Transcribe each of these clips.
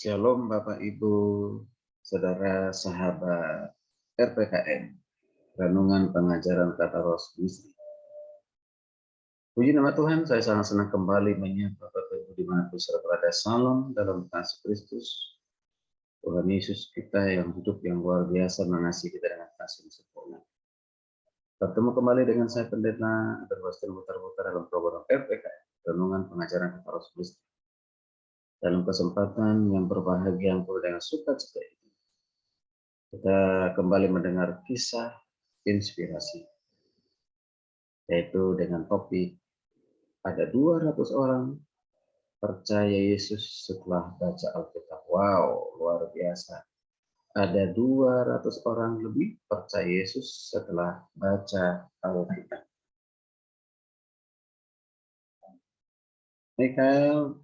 Shalom Bapak Ibu, Saudara sahabat RPKM, Renungan Pengajaran Kata Roh Misteri. Puji nama Tuhan, saya sangat senang kembali menyapa Bapak Ibu dimanapun saudara berada. Salam dalam kasih Kristus. Tuhan Yesus kita yang hidup yang luar biasa mengasihi kita dengan kasih yang sempurna. Bertemu kembali dengan saya Pendeta berwasir muter-muter dalam program RPKM, Renungan Pengajaran Kata Roh Misteri. Dalam kesempatan yang berbahagia yang penuh dengan sukacita ini, kita kembali mendengar kisah inspirasi, yaitu dengan topik ada 200 orang percaya Yesus setelah baca Alkitab. Wow, luar biasa. Ada 200 orang lebih percaya Yesus setelah baca Alkitab. Michael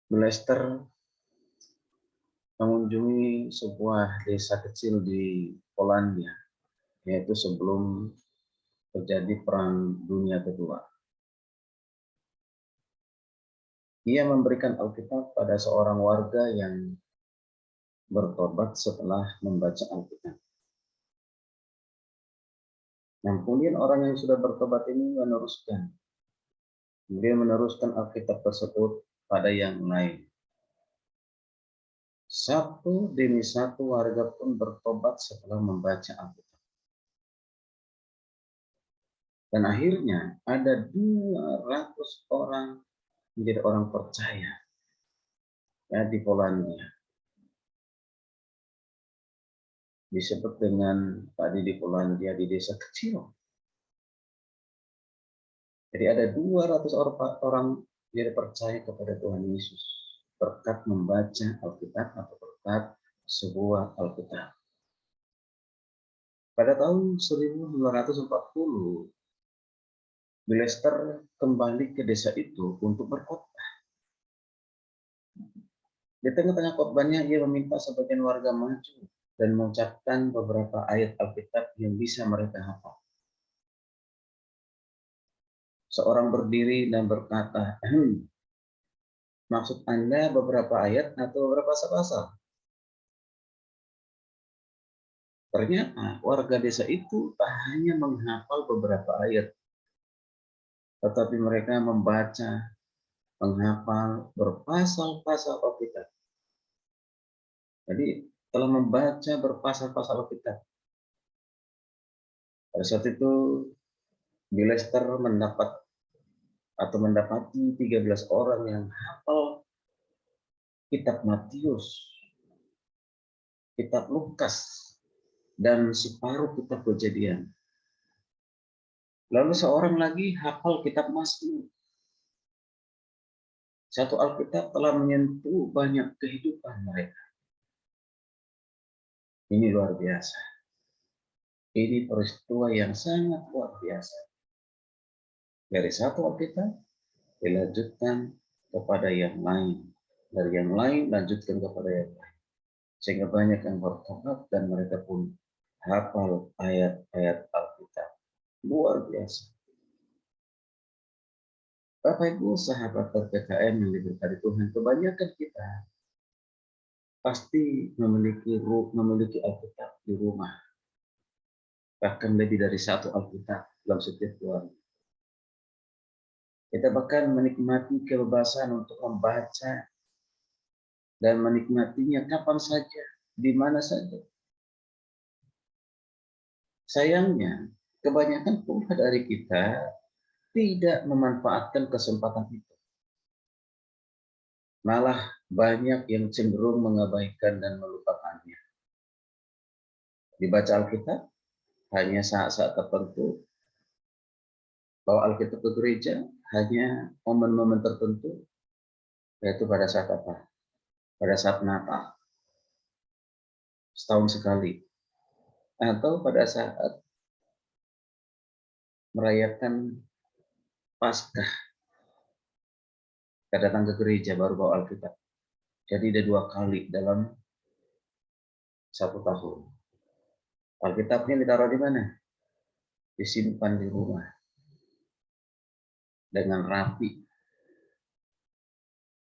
Blester mengunjungi sebuah desa kecil di Polandia, yaitu sebelum terjadi Perang Dunia Kedua. Ia memberikan Alkitab pada seorang warga yang bertobat setelah membaca Alkitab. Nah, kemudian orang yang sudah bertobat ini meneruskan Alkitab tersebut pada yang lain. Satu demi satu warga pun bertobat setelah membaca Alkitab. Dan akhirnya ada 200 orang menjadi orang percaya ya, di Polandia. Disebut dengan tadi di Polandia di desa kecil. Jadi ada 200 orang yang percaya kepada Tuhan Yesus berkat membaca Alkitab atau berkat sebuah Alkitab. Pada tahun 1940, Blester kembali ke desa itu untuk berkhotbah. Di tengah-tengah khotbahnya ia meminta sebagian warga maju dan mengucapkan beberapa ayat Alkitab yang bisa mereka hafal. Seorang berdiri dan berkata, maksud Anda beberapa ayat atau beberapa pasal? Ternyata warga desa itu tak hanya menghafal beberapa ayat, tetapi mereka membaca, menghafal berpasal-pasal Alkitab. Jadi telah membaca berpasal-pasal Alkitab. Pada saat itu Blester mendapati 13 orang yang hafal kitab Matius, kitab Lukas, dan separuh kitab Kejadian. Lalu seorang lagi hafal kitab Mazmur. Satu Alkitab telah menyentuh banyak kehidupan mereka. Ini luar biasa. Ini peristiwa yang sangat luar biasa. Dari satu Alkitab dilanjutkan kepada yang lain. Dari yang lain lanjutkan kepada yang lain. Sehingga banyak yang bertobat dan mereka pun hafal ayat-ayat Alkitab. Luar biasa. Bapak Ibu sahabat RPKM yang diberkati Tuhan, kebanyakan kita pasti memiliki Alkitab di rumah. Bahkan lebih dari satu Alkitab dalam setiap keluarga. Kita bahkan menikmati kebebasan untuk membaca dan menikmatinya kapan saja, di mana saja. Sayangnya, kebanyakan pula dari kita tidak memanfaatkan kesempatan itu. Malah banyak yang cenderung mengabaikan dan melupakannya. Dibaca Alkitab hanya saat-saat tertentu, bawa Alkitab ke gereja hanya momen-momen tertentu, yaitu pada saat apa? Pada saat Natal, setahun sekali, atau pada saat merayakan Paskah, kita datang ke gereja baru bawa Alkitab. Jadi ada 2 kali dalam 1 tahun. Alkitabnya ditaruh di mana? Disimpan di rumah dengan rapi.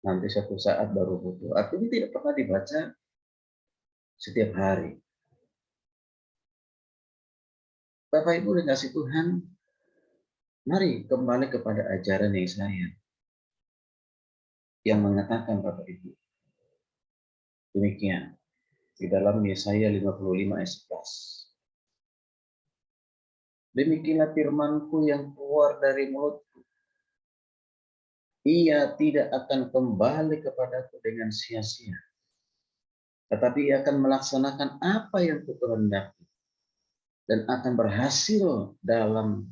nanti suatu saat baru butuh. Artinya tidak pernah dibaca setiap hari. Bapak Ibu dikasih Tuhan, mari kembali kepada ajaran yang saya yang mengatakan Bapak Ibu. Demikian di dalam Yesaya 55 ayat 11. Demikianlah firman-Ku yang keluar dari mulutku. Ia tidak akan kembali kepadaku dengan sia-sia, tetapi ia akan melaksanakan apa yang Kukehendaki dan akan berhasil dalam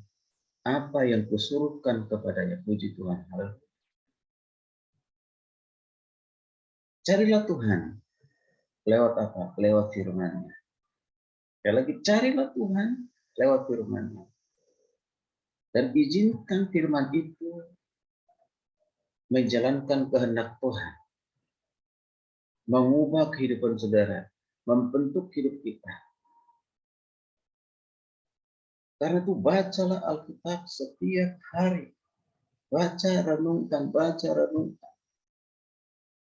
apa yang Kusuruhkan kepadanya. Puji Tuhan. Haleluya. Carilah Tuhan lewat apa? Lewat firman-Nya. Sekali lagi, carilah Tuhan lewat firman-Nya. Dan izinkan firman itu menjalankan kehendak Tuhan, mengubah kehidupan saudara, membentuk hidup kita. Karena itu bacalah Alkitab setiap hari. Baca, renungkan, baca, renungkan.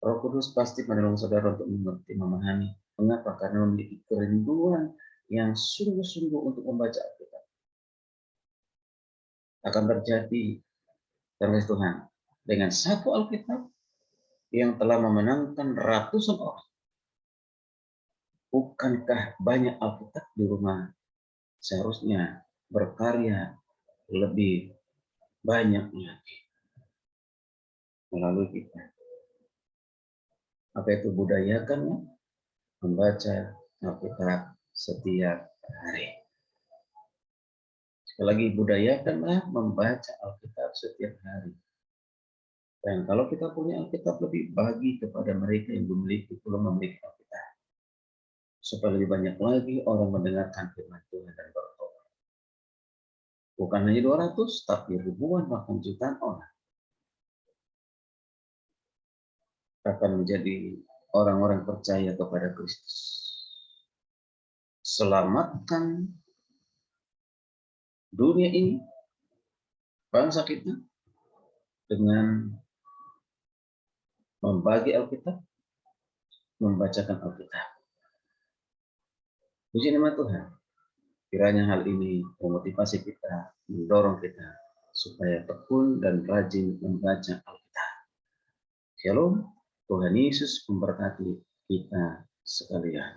Roh Kudus pasti menolong saudara untuk mengerti, memahami. Mengapa? Karena memiliki kerinduan yang sungguh-sungguh untuk membaca Alkitab. Akan terjadi terus Tuhan dengan satu Alkitab yang telah memenangkan ratusan orang. Bukankah banyak Alkitab di rumah seharusnya berkarya lebih banyak lagi melalui kita? Apa itu? Budayakan membaca Alkitab setiap hari. Sekali lagi, budayakanlah membaca Alkitab setiap hari. Dan kalau kita punya Alkitab, lebih bagi kepada mereka yang belum memiliki Alkitab. Supaya lebih banyak lagi orang mendengarkan firman Tuhan dan bertobat. Bukan hanya 200, tapi ribuan bahkan jutaan orang akan menjadi orang-orang percaya kepada Kristus. Selamatkan dunia ini, bangsa kita, dengan membagi Alkitab, membacakan Alkitab. Puji nama Tuhan. Kiranya hal ini memotivasi kita, mendorong kita supaya tekun dan rajin membaca Alkitab. Shalom, Tuhan Yesus memberkati kita sekalian.